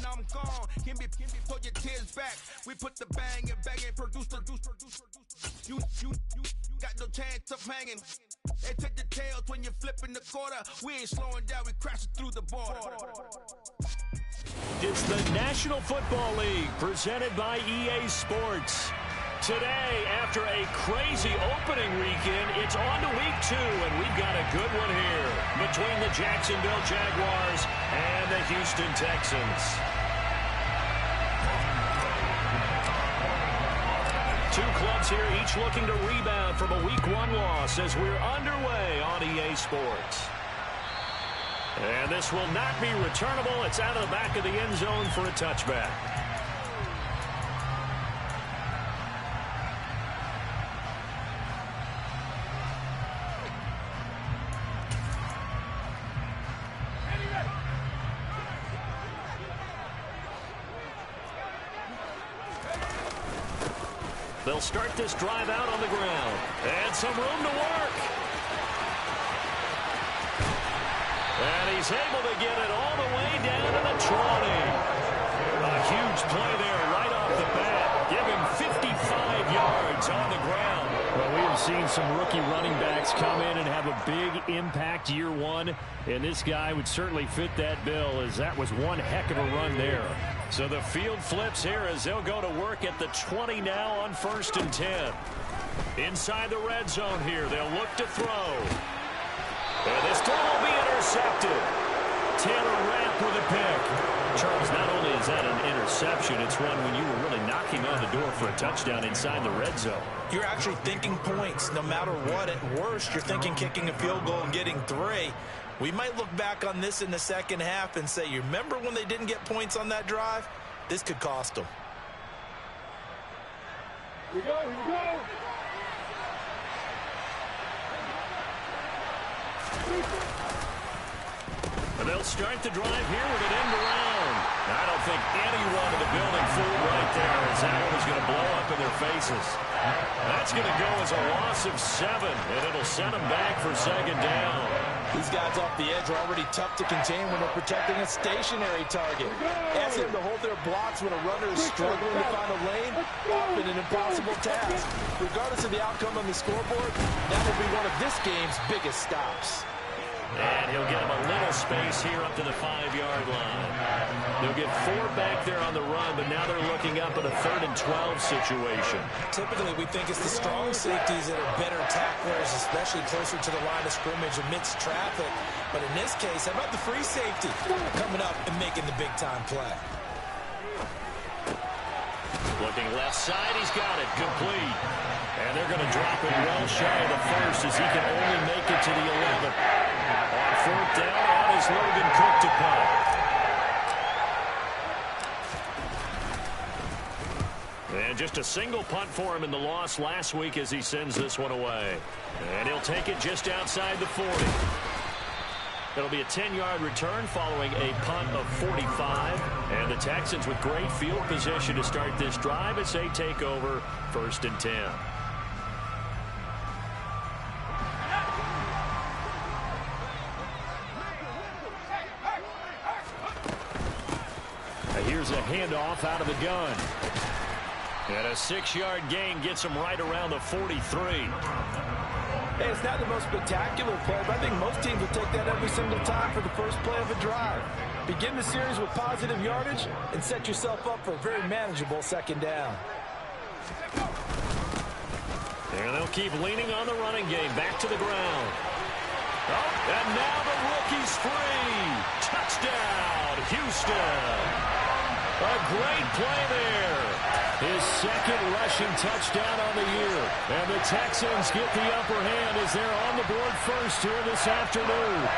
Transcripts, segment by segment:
I'm gone. Can be pull your tears back. We put the bang and produce. You got no chance of hanging. They take the tails when you're flipping the quarter. We ain't slowing down, we crashing through the border. It's the National Football League presented by EA Sports. Today, after a crazy opening weekend, it's on to week 2, and we've got a good one here between the Jacksonville Jaguars and the Houston Texans. Two clubs here, each looking to rebound from a Week 1 loss as we're underway on EA Sports. And this will not be returnable. It's out of the back of the end zone for a touchback. They'll start this drive out on the ground. And some room to work. And he's able to get it all the way down to the 20. A huge play there right off the bat. Give him 55 yards on the ground. Well, we have seen some rookie running backs come in and have a big impact year 1. And this guy would certainly fit that bill, as that was one heck of a run there. So the field flips here as they'll go to work at the 20 now on 1st and 10. Inside the red zone here, they'll look to throw. And this throw will be intercepted. Taylor Rapp with a pick. Charles, not only is that an interception, it's one when you were really knocking on the door for a touchdown inside the red zone. You're actually thinking points no matter what. At worst, you're thinking kicking a field goal and getting 3. We might look back on this in the second half and say, you remember when they didn't get points on that drive? This could cost them. Here we go, here we go. And they'll start the drive here with an end around. I don't think anyone in the building fooled right there, as that one is going to blow up in their faces. That's going to go as a loss of 7, and it'll send them back for 2nd down. These guys off the edge are already tough to contain when they're protecting a stationary target. Asking them to hold their blocks when a runner is struggling to find a lane, often an impossible task. Regardless of the outcome on the scoreboard, that will be one of this game's biggest stops. And he'll get him a little space here up to the 5-yard line. They'll get 4 back there on the run, but now they're looking up at a 3rd and 12 situation. Typically, we think it's the strong safeties that are better tacklers, especially closer to the line of scrimmage amidst traffic. But in this case, how about the free safety coming up and making the big-time play? Looking left side, he's got it, complete. And they're going to drop it well shy of the 1st as he can only make it to the 11th. On 4th down, on is Logan Cook to punt. And just a single punt for him in the loss last week as he sends this one away. And he'll take it just outside the 40. It'll be a 10-yard return following a punt of 45. And the Texans with great field position to start this drive as they take over 1st and 10. Here's a handoff out of the gun. And a 6-yard gain gets him right around the 43. Hey, it's not the most spectacular play, but I think most teams will take that every single time for the first play of a drive. Begin the series with positive yardage and set yourself up for a very manageable 2nd down. And they'll keep leaning on the running game. Back to the ground. Oh, and now the rookie's free. Touchdown, Houston. A great play there. His 2nd rushing touchdown on the year. And the Texans get the upper hand as they're on the board first here this afternoon.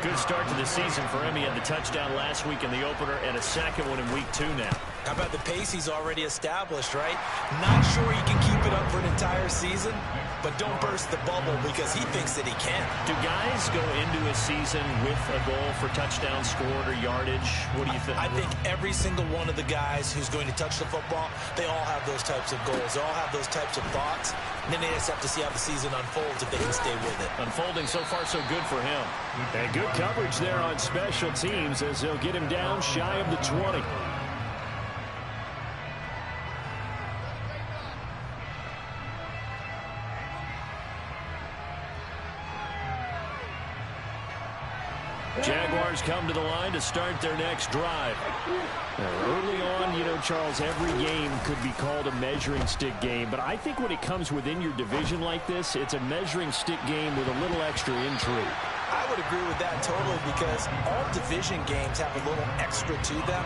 Good start to the season for him. He had the touchdown last week in the opener and a 2nd one in week 2 now. How about the pace he's already established, right? Not sure he can keep it up for an entire season, but don't burst the bubble because he thinks that he can. Do guys go into a season with a goal for touchdown scored or yardage? What do you think? I think every single one of the guys who's going to touch the football, they all have those types of goals. They all have those types of thoughts. And then they just have to see how the season unfolds if they can stay with it. Unfolding so far so good for him. And good coverage there on special teams as they'll get him down shy of the 20. Jaguars come to the line to start their next drive. Now, early on, you know, Charles, every game could be called a measuring stick game. But I think when it comes within your division like this, it's a measuring stick game with a little extra intrigue. I would agree with that totally because all division games have a little extra to them.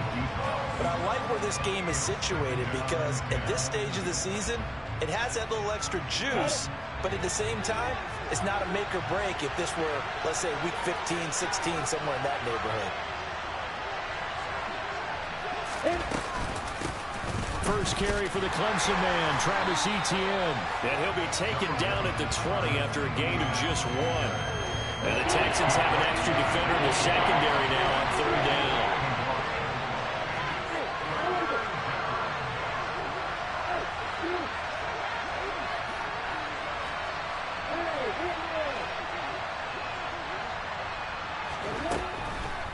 But I like where this game is situated because at this stage of the season, it has that little extra juice. But at the same time, it's not a make or break if this were, let's say, week 15, 16, somewhere in that neighborhood. First carry for the Clemson man, Travis Etienne. And he'll be taken down at the 20 after a gain of just 1. And the Texans have an extra defender in the secondary now on 3rd down.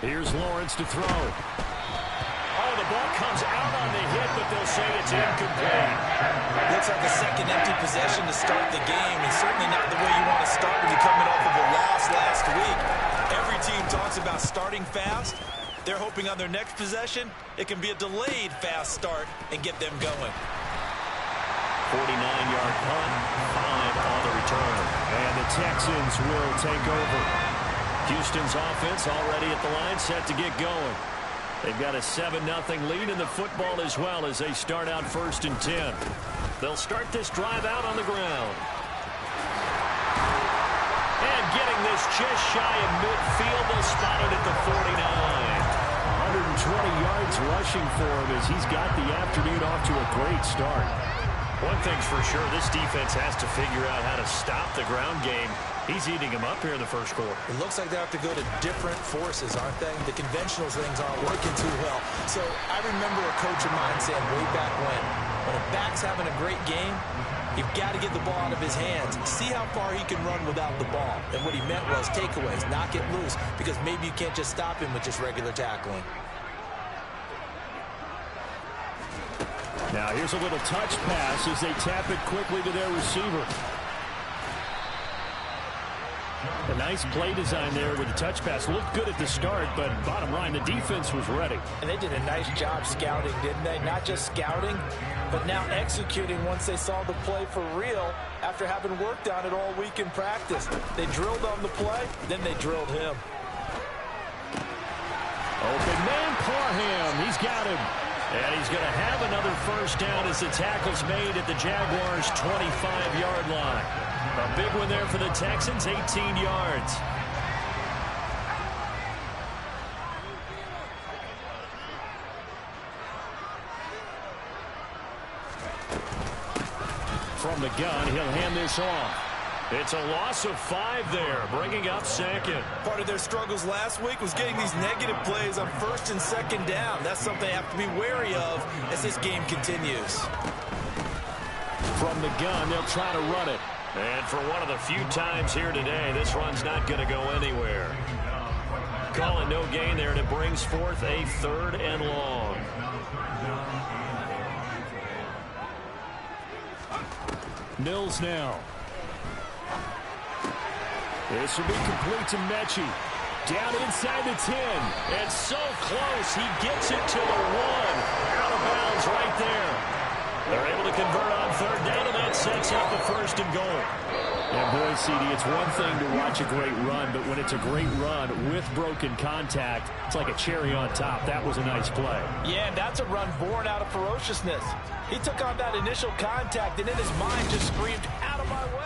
Here's Lawrence to throw. Oh, the ball comes out on the hit, but they'll say it's incomplete. Looks like a second empty possession to start the game, and certainly not the way you want to start when you're coming off of a loss last week. Every team talks about starting fast. They're hoping on their next possession, it can be a delayed fast start and get them going. 49-yard punt, 5 on the return. And the Texans will take over. Houston's offense already at the line, set to get going. They've got a 7-0 lead in the football as well as they start out 1st and 10. They'll start this drive out on the ground. And getting this just shy of midfield, they'll spot it at the 49. 120 yards rushing for him as he's got the afternoon off to a great start. One thing's for sure, this defense has to figure out how to stop the ground game. He's eating him up here in the first quarter. It looks like they have to go to different forces, aren't they? The conventional things aren't working too well. So I remember a coach of mine saying way back when a back's having a great game, you've got to get the ball out of his hands. See how far he can run without the ball. And what he meant was takeaways, knock it loose, because maybe you can't just stop him with just regular tackling. Now here's a little touch pass as they tap it quickly to their receiver. A nice play design there with the touch pass. Looked good at the start, but bottom line, the defense was ready. And they did a nice job scouting, didn't they? Not just scouting, but now executing once they saw the play for real after having worked on it all week in practice. They drilled on the play, then they drilled him. Open man, Parham. He's got him. And he's going to have another first down as the tackle's made at the Jaguars' 25-yard line. A big one there for the Texans, 18 yards. From the gun, he'll hand this off. It's a loss of 5 there, bringing up 2nd. Part of their struggles last week was getting these negative plays on 1st and 2nd down. That's something they have to be wary of as this game continues. From the gun, they'll try to run it. And for one of the few times here today, this run's not going to go anywhere. Calling no gain there, and it brings forth a 3rd and long. Mills now. This will be complete to Mechie. Down inside the 10. And so close, he gets it to the 1. Out of bounds right there. They're able to convert on 3rd down, and that sets up a 1st and goal. And boy, CD, it's one thing to watch a great run, but when it's a great run with broken contact, it's like a cherry on top. That was a nice play. Yeah, and that's a run born out of ferociousness. He took on that initial contact, and in his mind just screamed, out of my way.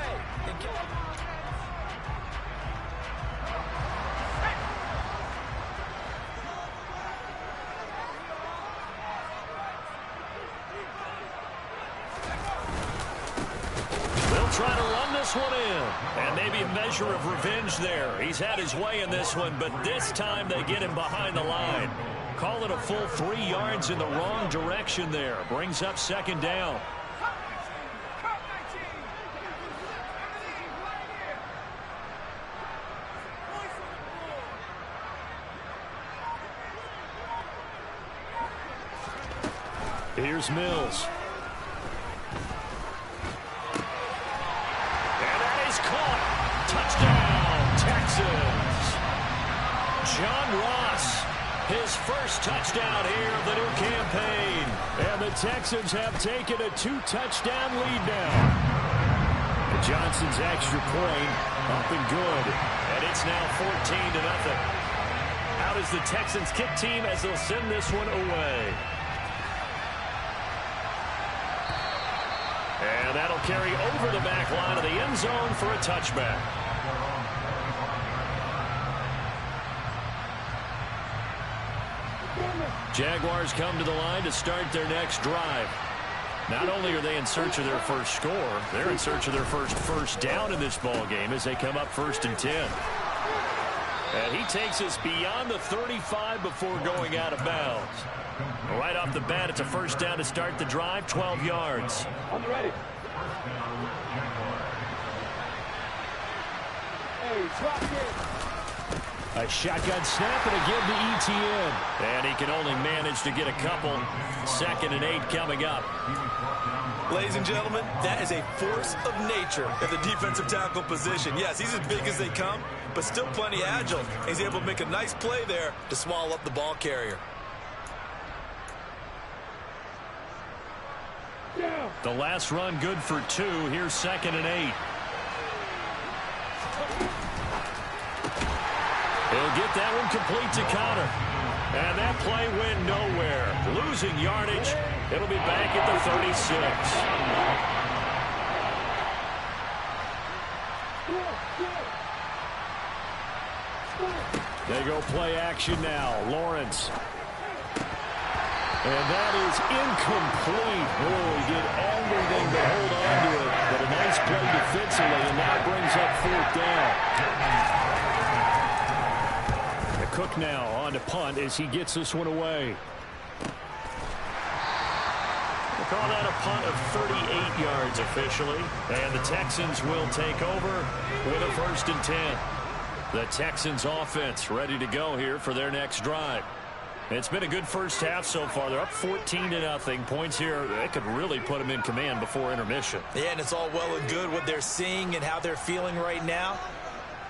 Trying to run this one in. And maybe a measure of revenge there. He's had his way in this one, but this time they get him behind the line. Call it a full 3 yards in the wrong direction there. Brings up 2nd down. Here's Mills. And that is caught. Touchdown, Texans. John Ross, his first touchdown here of the new campaign. And the Texans have taken a 2-touchdown lead now. Johnson's extra point up and good. And it's now 14-0. Out is the Texans kick team as they'll send this one away. And that'll carry over the back line of the end zone for a touchback. Jaguars come to the line to start their next drive. Not only are they in search of their first score, they're in search of their first down in this ball game as they come up 1st and 10. And he takes us beyond the 35 before going out of bounds. Right off the bat, it's a first down to start the drive, 12 yards. I'm ready. Hey, drop it. A shotgun snap and again to ETN. And he can only manage to get a couple. 2nd and 8 coming up. Ladies and gentlemen, that is a force of nature at the defensive tackle position. Yes, he's as big as they come, but still plenty agile. He's able to make a nice play there to swallow up the ball carrier. The last run good for 2. Here's 2nd and 8. He'll get that one complete to Connor. And that play went nowhere. Losing yardage. It'll be back at the 36. They go play action now. Lawrence. And that is incomplete. Oh, he did everything to hold on to it. But a nice play defensively, and that brings up 4th down. Cook now on to punt as he gets this one away. We'll call that a punt of 38 yards officially. And the Texans will take over with a 1st and 10. The Texans offense ready to go here for their next drive. It's been a good first half so far. They're up 14-0. Points here, they could really put them in command before intermission. Yeah, and it's all well and good what they're seeing and how they're feeling right now.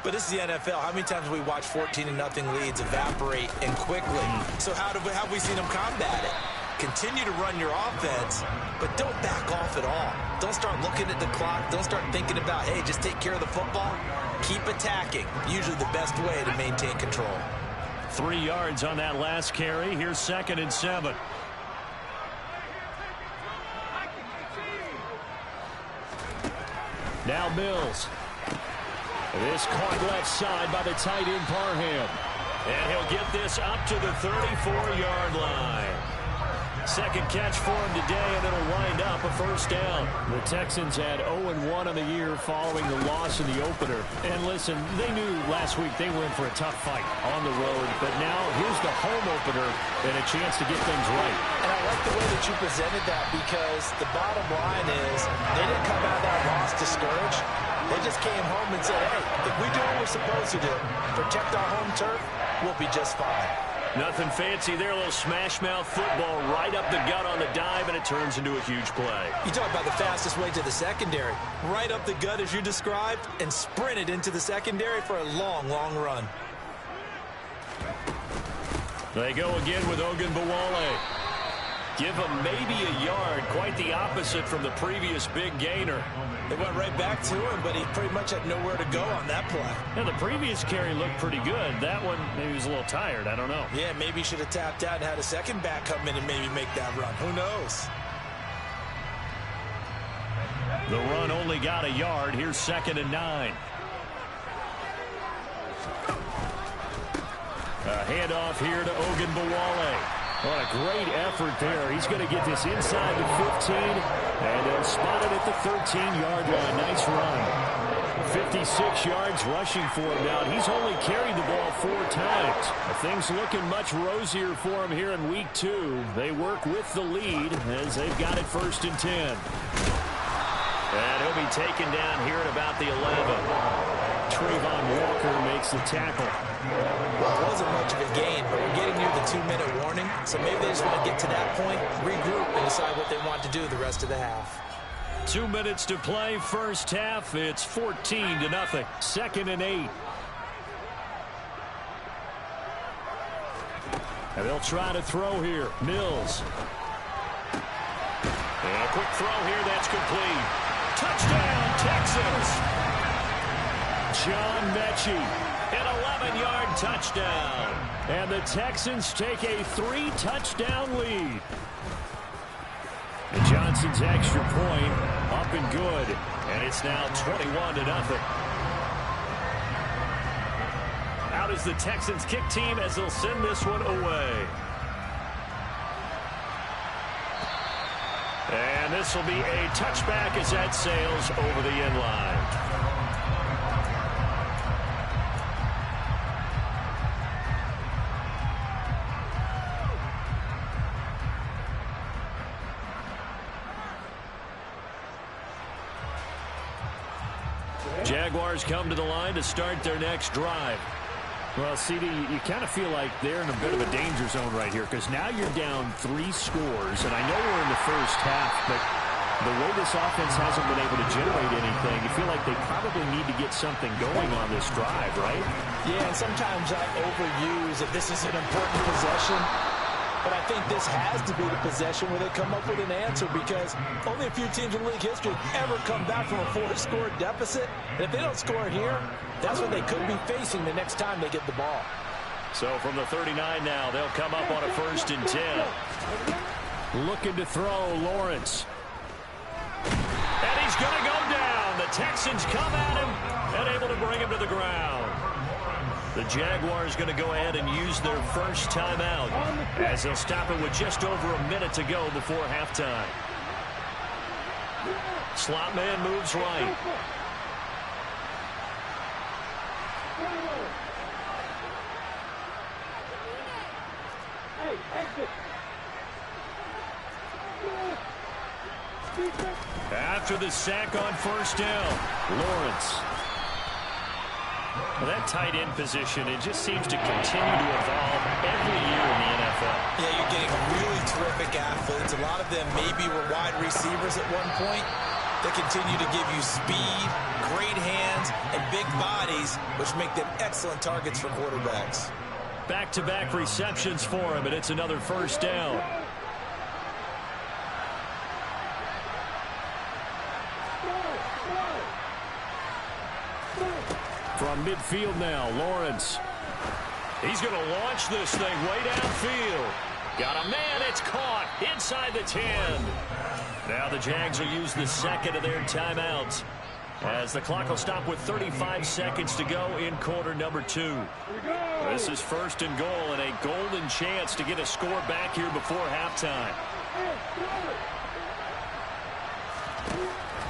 But this is the NFL. How many times have we watched 14-0 leads evaporate and quickly? So how have we seen them combat it? Continue to run your offense, but don't back off at all. Don't start looking at the clock. Don't start thinking about, hey, just take care of the football. Keep attacking. Usually the best way to maintain control. 3 yards on that last carry. Here's 2nd and 7. Now Mills. This caught left side by the tight end Parham. And he'll get this up to the 34-yard line. Second catch for him today, and it'll wind up a 1st down. The Texans had 0-1 on the year following the loss in the opener. And listen, they knew last week they were in for a tough fight on the road. But now here's the home opener and a chance to get things right. And I like the way that you presented that, because the bottom line is they didn't come out of that loss discouraged. They just came home and said, hey, if we do what we're supposed to do, protect our home turf, we'll be just fine. Nothing fancy there. A little smash-mouth football right up the gut on the dive, and it turns into a huge play. You talk about the fastest way to the secondary. Right up the gut as you described, and sprinted into the secondary for a long, long run. They go again with Ogunbowale. Give him maybe a yard. Quite the opposite from the previous big gainer. They went right back to him, but he pretty much had nowhere to go on that play. Yeah, the previous carry looked pretty good. That one, maybe he was a little tired. I don't know. Yeah, maybe he should have tapped out and had a second back come in and maybe make that run. Who knows? The run only got a yard. Here's 2nd and 9. A handoff here to Ogunbowale. What a great effort there. He's going to get this inside the 15, and they'll spot it at the 13-yard line. Nice run. 56 yards rushing for him now. He's only carried the ball 4 times. Things looking much rosier for him here in week 2. They work with the lead as they've got it 1st and 10. And he'll be taken down here at about the 11. Trayvon Walker makes the tackle. Well, wasn't much of a gain, but we're getting near the 2-minute warning, so maybe they just want to get to that point, regroup, and decide what they want to do the rest of the half. 2 minutes to play, first half. It's 14-0. 2nd and 8. And they'll try to throw here. Mills. And a quick throw here. That's complete. Touchdown, Texans. John Mechie. An 11-yard touchdown. And the Texans take a 3-touchdown lead. And Johnson's extra point up and good. And it's now 21-0. Out is the Texans kick team as they'll send this one away. And this will be a touchback as that sails over the end line. Jaguars come to the line to start their next drive. Well, CD, you kind of feel like they're in a bit of a danger zone right here because now you're down 3 scores, and I know we're in the first half, but the way this offense hasn't been able to generate anything, you feel like they probably need to get something going on this drive, right? Yeah, and sometimes I overuse that this is an important possession, but I think this has to be the possession where they come up with an answer because only a few teams in league history have ever come back from a 4-score deficit. And if they don't score here, that's what they could be facing the next time they get the ball. So from the 39 now, they'll come up on a 1st and 10. Looking to throw, Lawrence. And he's going to go down. The Texans come at him and able to bring him to the ground. The Jaguars going to go ahead and use their first timeout as they'll stop it with just over a minute to go before halftime. Slot man moves right. After the sack on 1st down, Lawrence. Well, that tight end position, it just seems to continue to evolve every year in the NFL. Yeah, you're getting really terrific athletes. A lot of them maybe were wide receivers at one point. They continue to give you speed, great hands, and big bodies, which make them excellent targets for quarterbacks. Back-to-back receptions for him, and it's another 1st down. From midfield now, Lawrence. He's going to launch this thing way downfield. Got a man, it's caught inside the 10. Now the Jags will use the second of their timeouts as the clock will stop with 35 seconds to go in quarter number 2. This is 1st and goal and a golden chance to get a score back here before halftime.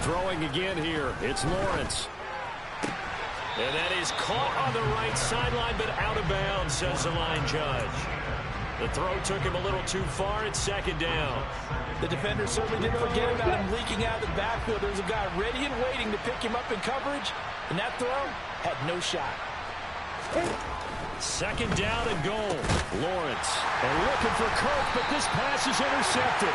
Throwing again here, it's Lawrence. And that is caught on the right sideline, but out of bounds, says the line judge. The throw took him a little too far. It's 2nd down. The defender certainly didn't forget about him leaking out of the backfield. There's a guy ready and waiting to pick him up in coverage, and that throw had no shot. 2nd down and goal. Lawrence. And looking for Kirk, but this pass is intercepted.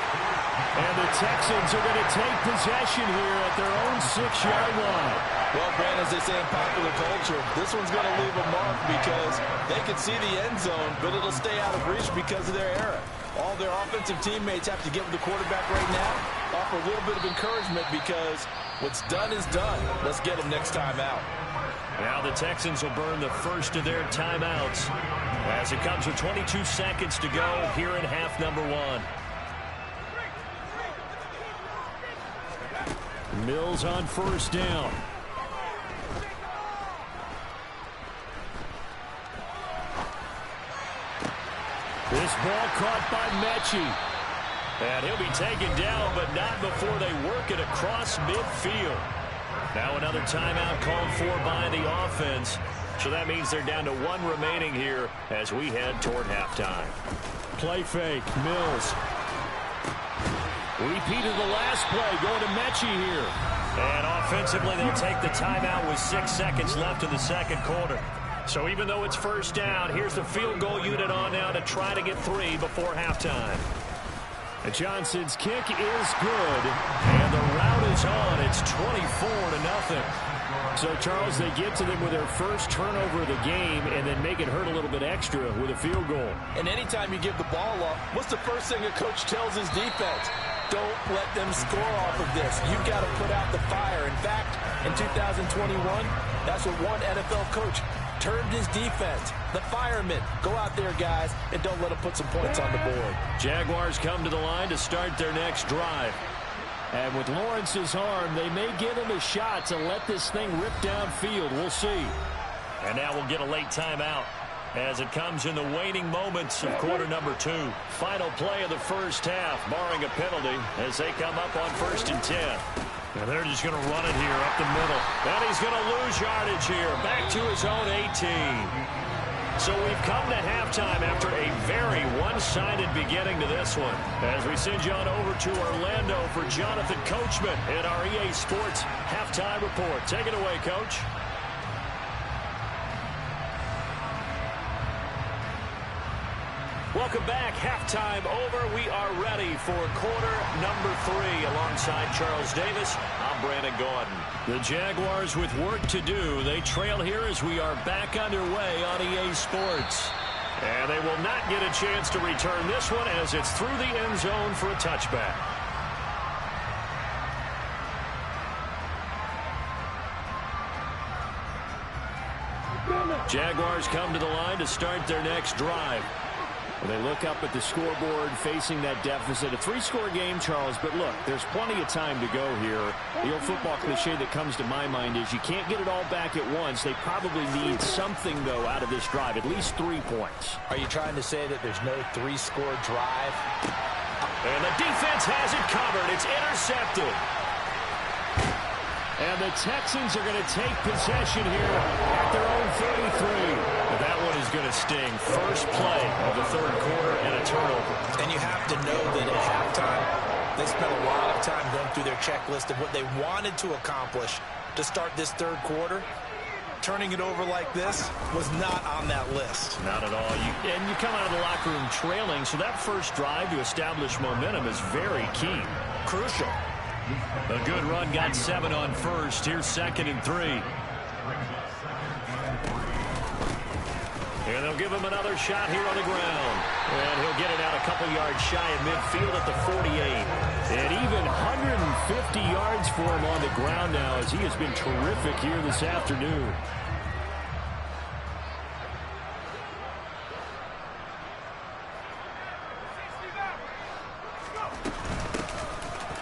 And the Texans are going to take possession here at their own 6-yard line. Well, Brand, as they say in popular culture, this one's going to leave a mark because they can see the end zone, but it'll stay out of reach because of their error. All their offensive teammates have to get with the quarterback right now, offer a little bit of encouragement because what's done is done. Let's get them next time out. Now the Texans will burn the first of their timeouts as it comes with 22 seconds to go here in half number 1. Mills on 1st down. This ball caught by Mechie. And he'll be taken down, but not before they work it across midfield. Now another timeout called for by the offense. So that means they're down to 1 remaining here as we head toward halftime. Play fake, Mills. Repeat of the last play, going to Mechie here. And offensively, they'll take the timeout with 6 seconds left in the 2nd quarter. So even though it's first down, here's the field goal unit on now to try to get 3 before halftime. And Johnson's kick is good, and the route is on. It's 24-0. So, Charles, they get to them with their first turnover of the game and then make it hurt a little bit extra with a field goal. And anytime you give the ball up, what's the first thing a coach tells his defense? Don't let them score off of this. You've got to put out the fire. In fact, in 2021, that's what one NFL coach termed his defense. The firemen. Go out there, guys, and don't let them put some points on the board. Jaguars come to the line to start their next drive. And with Lawrence's arm, they may give him a shot to let this thing rip downfield. We'll see. And now we'll get a late timeout as it comes in the waning moments of quarter number 2. Final play of the first half, barring a penalty, as they come up on 1st and 10. And they're just going to run it here up the middle. And he's going to lose yardage here, back to his own 18. So we've come to halftime after a very one-sided beginning to this one. As we send you on over to Orlando for Jonathan Coachman in our EA Sports Halftime Report. Take it away, Coach. Welcome back. Halftime over. We are ready for quarter number 3 alongside Charles Davis. I'm Brandon Gordon. The Jaguars with work to do. They trail here as we are back underway on EA Sports. And they will not get a chance to return this one as it's through the end zone for a touchback. Jaguars come to the line to start their next drive. Well, they look up at the scoreboard facing that deficit. A 3-score game, Charles, but look, there's plenty of time to go here. The old football cliche that comes to my mind is you can't get it all back at once. They probably need something, though, out of this drive, at least 3 points. Are you trying to say that there's no 3-score drive? And the defense has it covered. It's intercepted. And the Texans are going to take possession here at their own 33. But that one is going to sting. First play of the 3rd quarter and a turnover. And you have to know that at halftime, they spent a lot of time going through their checklist of what they wanted to accomplish to start this 3rd quarter. Turning it over like this was not on that list. Not at all. And you come out of the locker room trailing, so that first drive to establish momentum is very key. Crucial. A good run, got 7 on first. Here's 2nd and 3. And they'll give him another shot here on the ground. And he'll get it out a couple yards shy of midfield at the 48. And even 150 yards for him on the ground now as he has been terrific here this afternoon.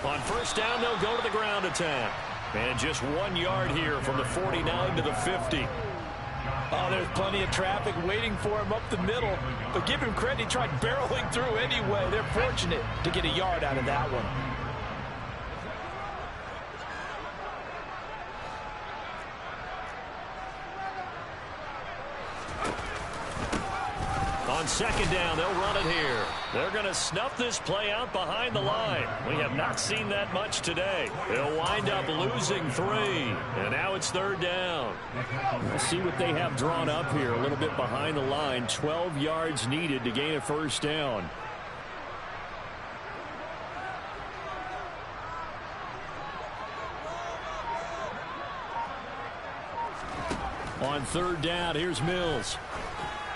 On first down, they'll go to the ground attack. And just 1 yard here from the 49 to the 50. Oh, there's plenty of traffic waiting for him up the middle. But give him credit, he tried barreling through anyway. They're fortunate to get a yard out of that one. On 2nd down, they'll run it here. They're going to snuff this play out behind the line. We have not seen that much today. They'll wind up losing 3. And now it's 3rd down. Let's see what they have drawn up here. A little bit behind the line. 12 yards needed to gain a first down. On 3rd down, here's Mills.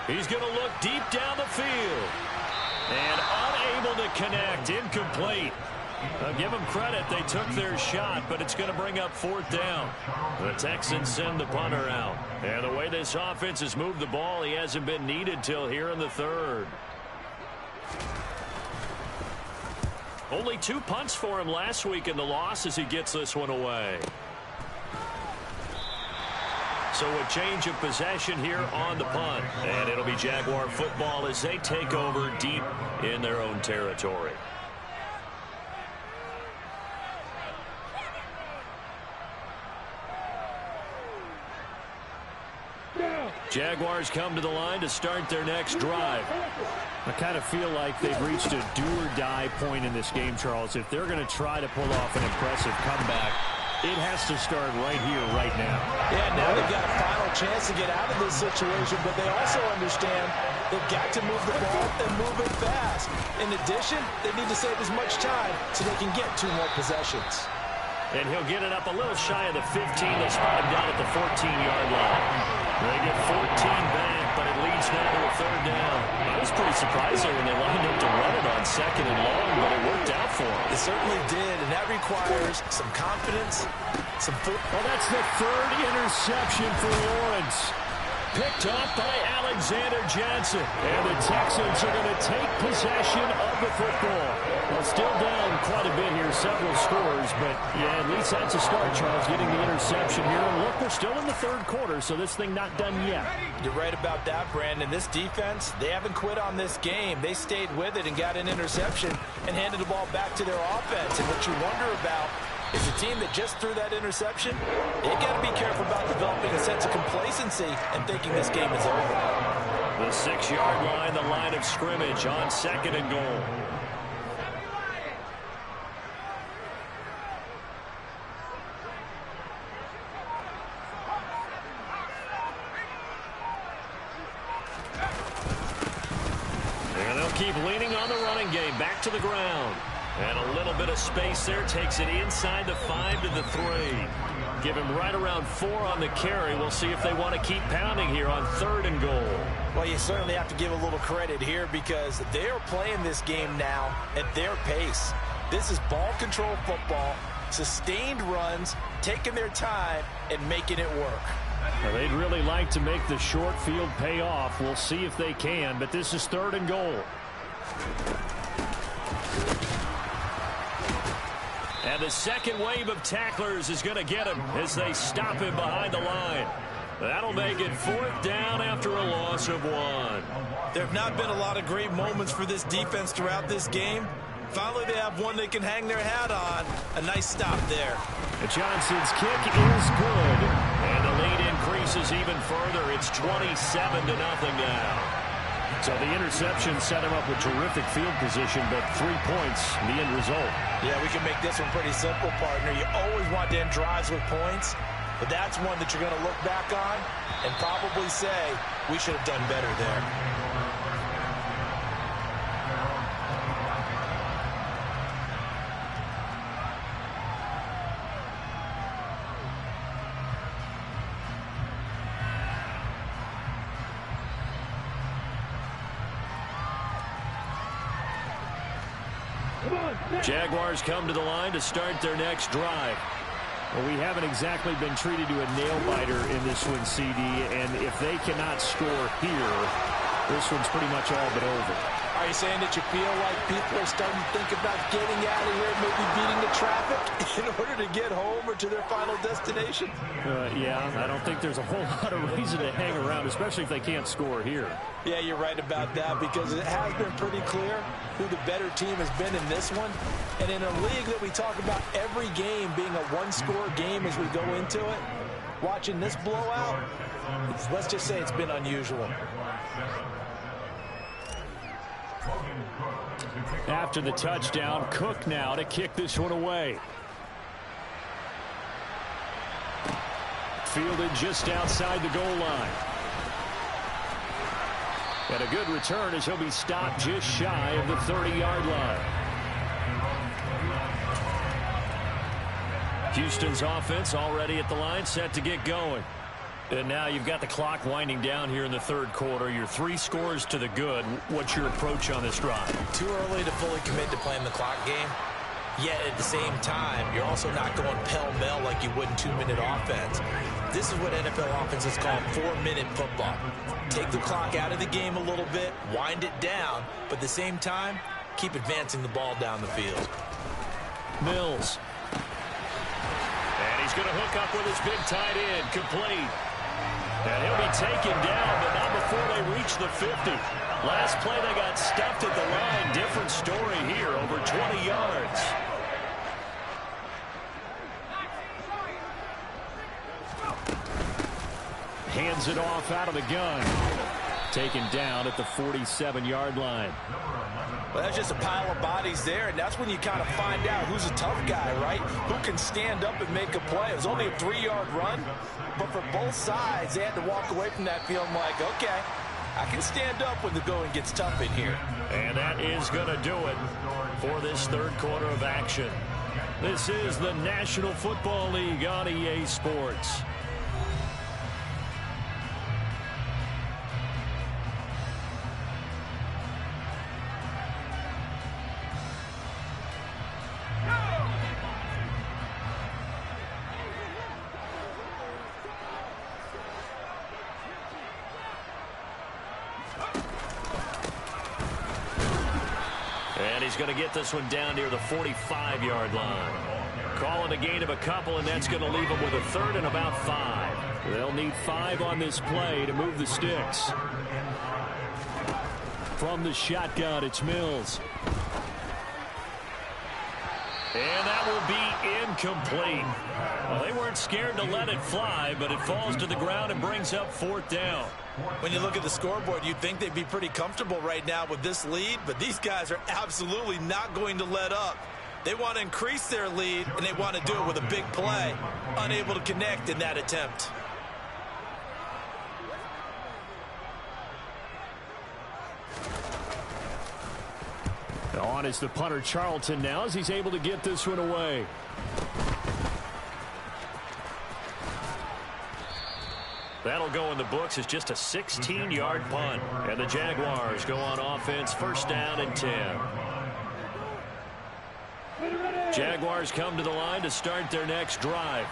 He's going to look deep down the field. And unable to connect. Incomplete. I'll give them credit. They took their shot, but it's going to bring up 4th down. The Texans send the punter out. And the way this offense has moved the ball, he hasn't been needed till here in the 3rd. Only 2 punts for him last week in the loss as he gets this one away. So a change of possession here on the punt. And it'll be Jaguar football as they take over deep in their own territory. Jaguars come to the line to start their next drive. I kind of feel like they've reached a do-or-die point in this game, Charles. If they're going to try to pull off an impressive comeback, It has to start right here, right now. Yeah, now they've got a final chance to get out of this situation, but they also understand they've got to move the ball and move it fast. In addition, they need to save as much time so they can get 2 more possessions. And he'll get it up a little shy of the 15. They'll spot him down at the 14-yard line. They get 14 back, but it leads now to a 3rd down. I was pretty surprised there when they lined up to run it on 2nd and long, but it worked out for them. It certainly did, and that requires some confidence, some foot. Well, that's the 3rd interception for Lawrence. Picked up by Alexander Johnson. And the Texans are going to take possession of the football. Well, still down quite a bit here, several scores, but yeah, at least that's a start, Charles, getting the interception here. And look, we're still in the 3rd quarter, so this thing not done yet. You're right about that, Brandon. This defense, they haven't quit on this game. They stayed with it and got an interception and handed the ball back to their offense. And what you wonder about is a team that just threw that interception, they got to be careful about developing a sense of complacency and thinking this game is over. The 6-yard line, the line of scrimmage on 2nd and goal. And they'll keep leaning on the running game, back to the ground. And a little bit of space there, takes it inside the 5 to the 3. Give him right around 4 on the carry. We'll see if they want to keep pounding here on 3rd and goal. Well, you certainly have to give a little credit here because they are playing this game now at their pace. This is ball control football, sustained runs, taking their time and making it work. Well, they'd really like to make the short field pay off. We'll see if they can, but this is 3rd and goal. And the second wave of tacklers is going to get him as they stop him behind the line. That'll make it 4th down after a loss of 1. There have not been a lot of great moments for this defense throughout this game. Finally, they have one they can hang their hat on. A nice stop there. Johnson's kick is good. And the lead increases even further. It's 27-0 now. So the interception set him up with terrific field position, but 3 points, the end result. Yeah, we can make this one pretty simple, partner. You always want to end drives with points, but that's one that you're going to look back on and probably say, we should have done better there. Jaguars come to the line to start their next drive. Well, we haven't exactly been treated to a nail-biter in this one, CD, and if they cannot score here, this one's pretty much all but over. Are you saying that you feel like people are starting to think about getting out of here, maybe beating the traffic in order to get home or to their final destination? Yeah, I don't think there's a whole lot of reason to hang around, especially if they can't score here. Yeah, you're right about that because it has been pretty clear who the better team has been in this one. And in a league that we talk about every game being a one-score game as we go into it, watching this blowout, let's just say it's been unusual. After the touchdown, Cook now to kick this one away. Fielded just outside the goal line. And a good return as he'll be stopped just shy of the 30-yard line. Houston's offense already at the line, set to get going. And now you've got the clock winding down here in the 3rd quarter. You're 3 scores to the good. What's your approach on this drive? Too early to fully commit to playing the clock game. Yet at the same time, you're also not going pell-mell like you would in 2-minute offense. This is what NFL offenses call 4-minute football. Take the clock out of the game a little bit, wind it down, but at the same time, keep advancing the ball down the field. Mills. And he's going to hook up with his big tight end, complete. And he'll be taken down, but not before they reach the 50. Last play, they got stuffed at the line. Different story here, over 20 yards. Hands it off out of the gun. taken down at the 47-yard line. Well, that's just a pile of bodies there, and that's when you kind of find out who's a tough guy, right? Who can stand up and make a play. It was only a 3-yard run, but for both sides, they had to walk away from that feeling like, okay, I can stand up when the going gets tough in here. And that is going to do it for this third quarter of action. This is the National Football League on EA Sports. And he's going to get this one down near the 45-yard line. Call it a gain of a couple, and that's going to leave them with a third and about 5. They'll need 5 on this play to move the sticks. From the shotgun, it's Mills. And that will be incomplete. Well, they weren't scared to let it fly, but it falls to the ground and brings up 4th down. When you look at the scoreboard, you'd think they'd be pretty comfortable right now with this lead, but these guys are absolutely not going to let up. They want to increase their lead, and they want to do it with a big play. Unable to connect in that attempt. On is the punter Charlton now as he's able to get this one away. That'll go in the books as just a 16-yard punt. And the Jaguars go on offense, 1st down and 10. Jaguars come to the line to start their next drive.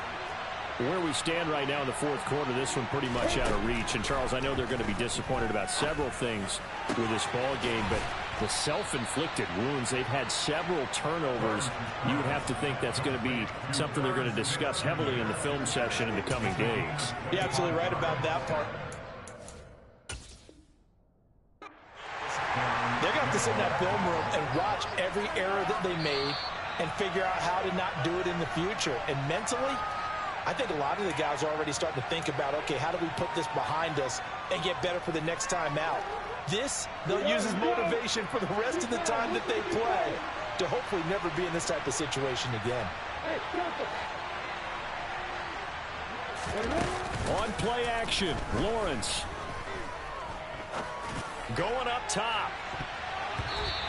Where we stand right now in the 4th quarter, this one pretty much out of reach. And, Charles, I know they're going to be disappointed about several things with this ball game, but the self-inflicted wounds, they've had several turnovers. You would have to think that's going to be something they're going to discuss heavily in the film session in the coming days. You're absolutely right about that part. They're going to have to sit in that film room and watch every error that they made and figure out how to not do it in the future. And mentally, I think a lot of the guys are already starting to think about, okay, how do we put this behind us and get better for the next time out? This, they'll use as motivation for the rest of the time that they play to hopefully never be in this type of situation again. On play action, Lawrence. Going up top.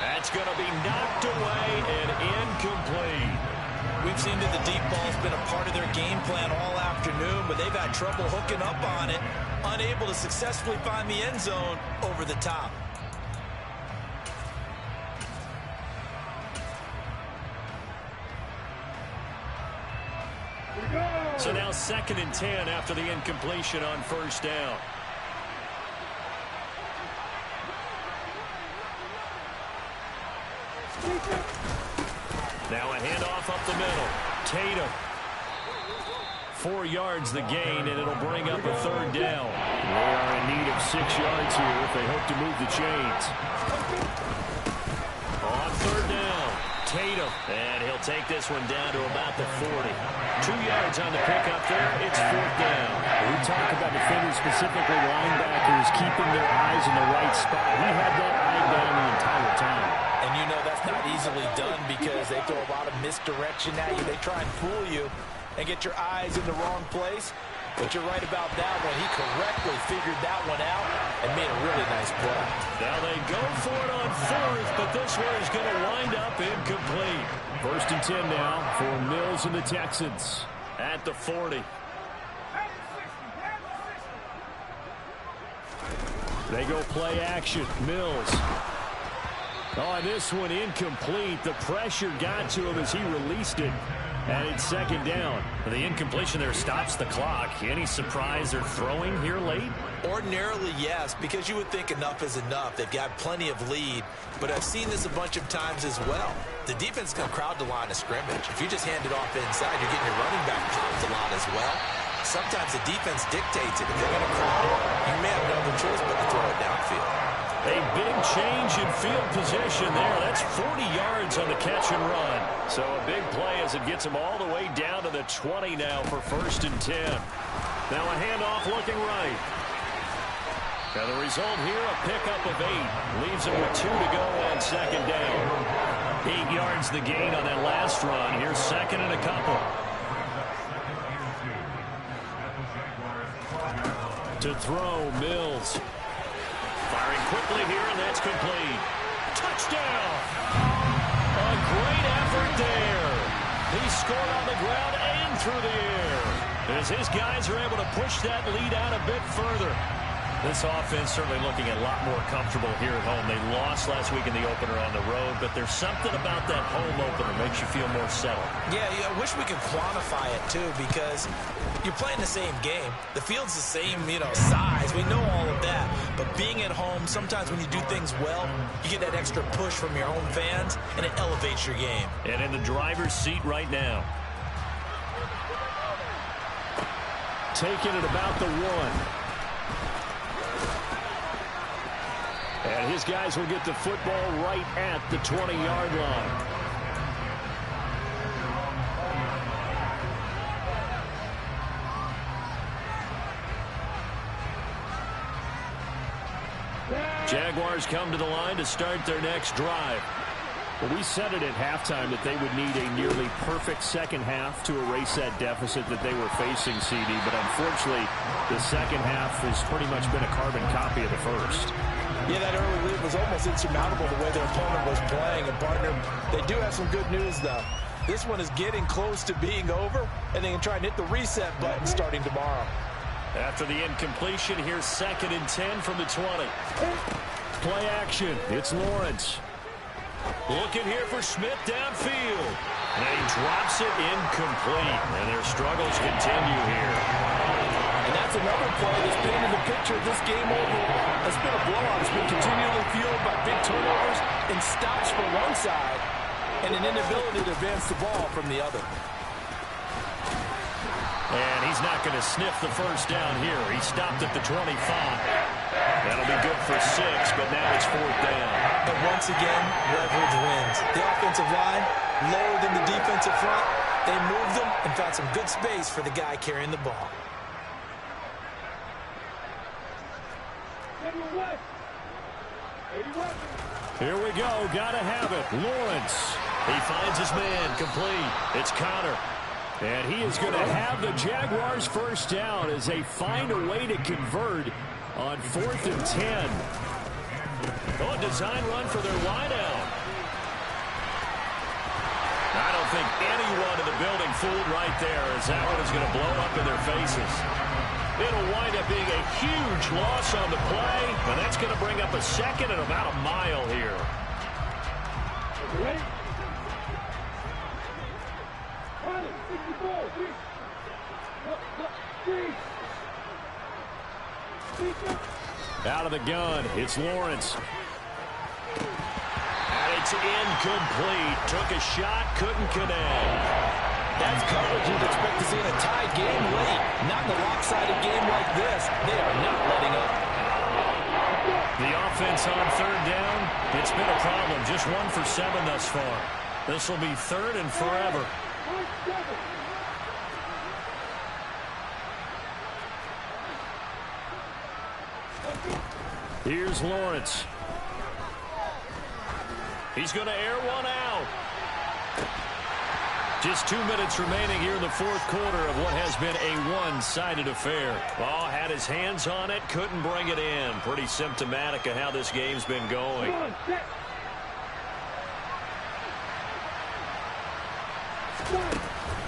That's going to be knocked away and incomplete. We've seen that the deep ball's been a part of their game plan all afternoon, but they've had trouble hooking up on it, unable to successfully find the end zone over the top. So now 2nd and 10 after the incompletion on 1st down. Now a handoff up the middle. Tatum. 4 yards the gain, and it'll bring up a 3rd down. They are in need of 6 yards here if they hope to move the chains. On 3rd down, Tatum. And he'll take this one down to about the 40. 2 yards on the pickup there. It's 4th down. We talk about defenders, specifically linebackers, keeping their eyes in the right spot. He had that eye down the entire time. And you know that's not easily done because they throw a lot of misdirection at you. They try and fool you and get your eyes in the wrong place. But you're right about that one. He correctly figured that one out and made a really nice play. Now they go for it on 4th, but this one is going to wind up incomplete. 1st and 10 now for Mills and the Texans at the 40. They go play action. Mills. Oh, this one incomplete. The pressure got to him as he released it. And it's 2nd down. The incompletion there stops the clock. Any surprise they're throwing here late? Ordinarily, yes, because you would think enough is enough. They've got plenty of lead, but I've seen this a bunch of times as well. The defense can crowd the line of scrimmage. If you just hand it off inside, you're getting your running back popped a lot as well. Sometimes the defense dictates it. If they're going to crowd it, you may have no other choice but to throw it downfield. A big change in field position there. That's 40 yards on the catch and run. So a big play as it gets them all the way down to the 20 now for 1st and 10. Now a handoff looking right. And the result here, a pickup of 8. Leaves him with 2 to go on second down. 8 yards the gain on that last run. Here's second and a couple. To throw, Mills. Firing quickly here, and that's complete. Touchdown! A great effort there. He scored on the ground and through the air, as his guys are able to push that lead out a bit further. This offense certainly looking a lot more comfortable here at home. They lost last week in the opener on the road, but there's something about that home opener that makes you feel more settled. Yeah, I wish we could quantify it, too, because you're playing the same game. The field's the same, size. We know all of that. But being at home, sometimes when you do things well, you get that extra push from your home fans, and it elevates your game. And in the driver's seat right now. Taking it about the 1. And his guys will get the football right at the 20-yard line. Jaguars come to the line to start their next drive. Well, we said it at halftime that they would need a nearly perfect second half to erase that deficit that they were facing, CD. But unfortunately, the second half has pretty much been a carbon copy of the first. Yeah, that early lead was almost insurmountable the way their opponent was playing. And, partner, they do have some good news, though. This one is getting close to being over, and they can try and hit the reset button starting tomorrow. After the incompletion, here's second and 10 from the 20. Play action. It's Lawrence. Looking here for Smith downfield. And he drops it incomplete. And their struggles continue here. And that's another play that's painted the picture of this game overall. It's been a blowout. It's been continually fueled by big turnovers and stops from one side and an inability to advance the ball from the other. And he's not going to sniff the first down here. He stopped at the 25. That'll be good for 6, but now it's 4th down. But once again, leverage wins. The offensive line, lower than the defensive front. They moved them and found some good space for the guy carrying the ball. Here we go. Gotta have it. Lawrence. He finds his man. Complete. It's Connor. And he is going to have the Jaguars first down as they find a way to convert on 4th and 10. Oh, a design run for their wideout. I don't think anyone in the building fooled right there, as that one is going to blow up in their faces. It'll wind up being a huge loss on the play, and that's going to bring up a second and about a mile here. Out of the gun, it's Lawrence. And it's incomplete. Took a shot, couldn't connect. That's coverage you'd expect to see in a tied game late. Not in a lopsided game like this. They are not letting up. The offense on 3rd down, it's been a problem. Just 1 for 7 thus far. This will be 3rd and forever. Here's Lawrence. He's going to air one out. Just 2 minutes remaining here in the 4th quarter of what has been a one-sided affair. Ball had his hands on it, couldn't bring it in. Pretty symptomatic of how this game's been going.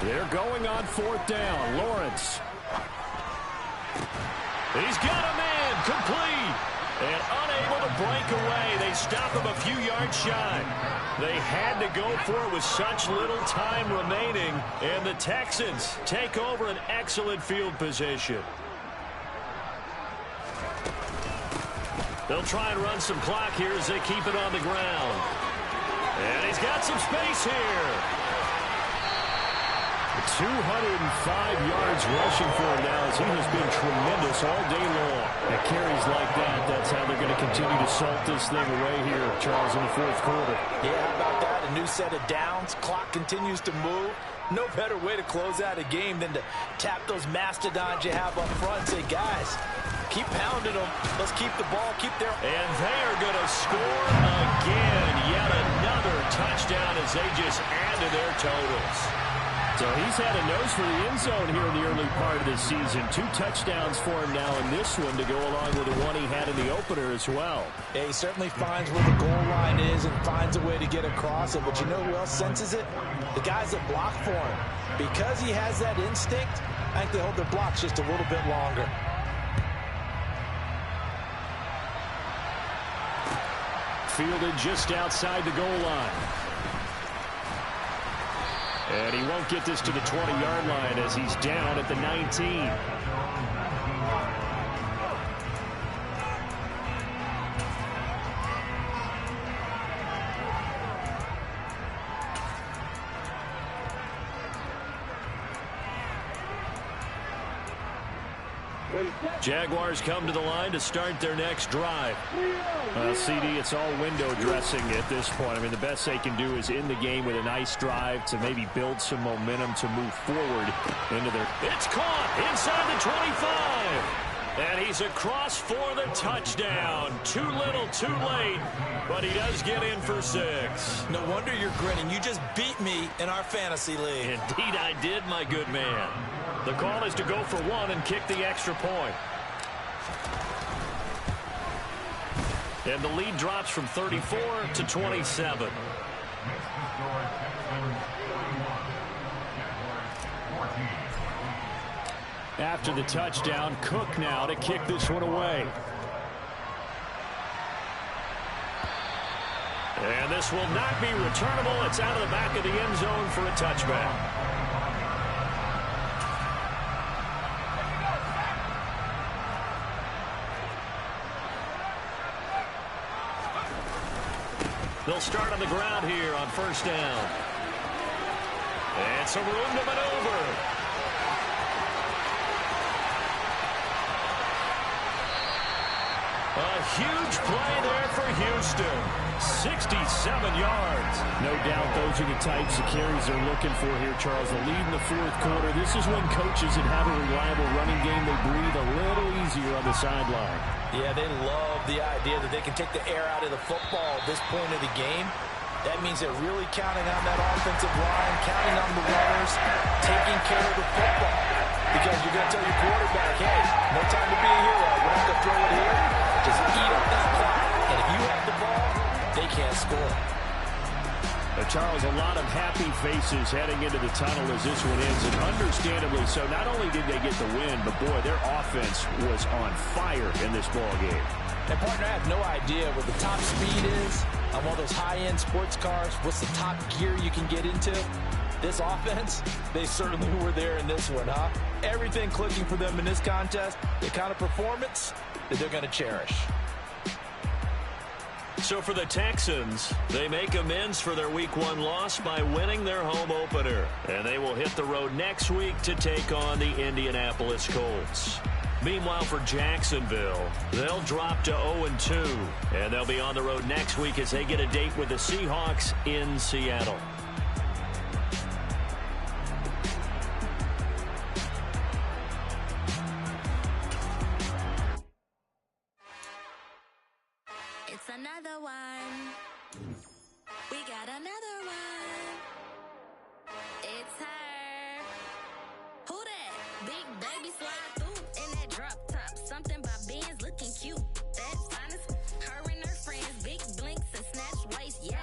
They're going on 4th down. Lawrence. He's got a man. Complete. And unable to break away. They stop him a few yards shy. They had to go for it with such little time remaining. And the Texans take over an excellent field position. They'll try and run some clock here as they keep it on the ground. And he's got some space here. 205 yards rushing for him now as he has been tremendous all day long. At carries like that, that's how they're going to continue to salt this thing away here, Charles, in the 4th quarter. Yeah, how about that? A new set of downs. Clock continues to move. No better way to close out a game than to tap those mastodons you have up front and say, guys, Keep pounding them. Let's keep the ball. Keep their... And they are going to score again. Yet another touchdown as they just add to their totals. So he's had a nose for the end zone here in the early part of the season. 2 touchdowns for him now in this one to go along with the one he had in the opener as well. Yeah, he certainly finds where the goal line is and finds a way to get across it. But you know who else senses it? The guys that block for him. Because he has that instinct, I think they hold their blocks just a little bit longer. Fielded just outside the goal line. And he won't get this to the 20-yard line as he's down at the 19. Jaguars come to the line to start their next drive. CD, it's all window dressing at this point. I mean, the best they can do is end the game with a nice drive to maybe build some momentum to move forward into their... It's caught inside the 25. And he's across for the touchdown. Too little, too late. But he does get in for 6. No wonder you're grinning. You just beat me in our fantasy league. Indeed I did, my good man. The call is to go for 1 and kick the extra point. And the lead drops from 34 to 27. After the touchdown, Cook now to kick this one away. And this will not be returnable. It's out of the back of the end zone for a touchback. They'll start on the ground here on first down. And some room to maneuver. A huge play there for Houston. 67 yards. No doubt those are the types of carries they're looking for here, Charles. The lead in the fourth quarter. This is when coaches that have a reliable running game, they breathe a little easier on the sideline. Yeah, they love the idea that they can take the air out of the football at this point of the game. That means they're really counting on that offensive line, counting on the runners, taking care of the football. Because you're going to tell your quarterback, hey, no time to be a hero. We're not going to throw it here. Just eat up this clock. And if you have the ball, they can't score. Charles, a lot of happy faces heading into the tunnel as this one ends, and understandably so. Not only did they get the win, but boy, their offense was on fire in this ball game. And partner, I have no idea what the top speed is on all those high-end sports cars. What's the top gear you can get into? This offense, they certainly were there in this one, huh? Everything clicking for them in this contest, the kind of performance that they're going to cherish. So for the Texans, they make amends for their Week 1 loss by winning their home opener. And they will hit the road next week to take on the Indianapolis Colts. Meanwhile, for Jacksonville, they'll drop to 0-2. And they'll be on the road next week as they get a date with the Seahawks in Seattle. It's another one. We got another one. It's her. Who that? Big baby slide through in that drop top. Something by Benz looking cute. That's honest. Her and her friends, big blinks and snatch waist. Yeah.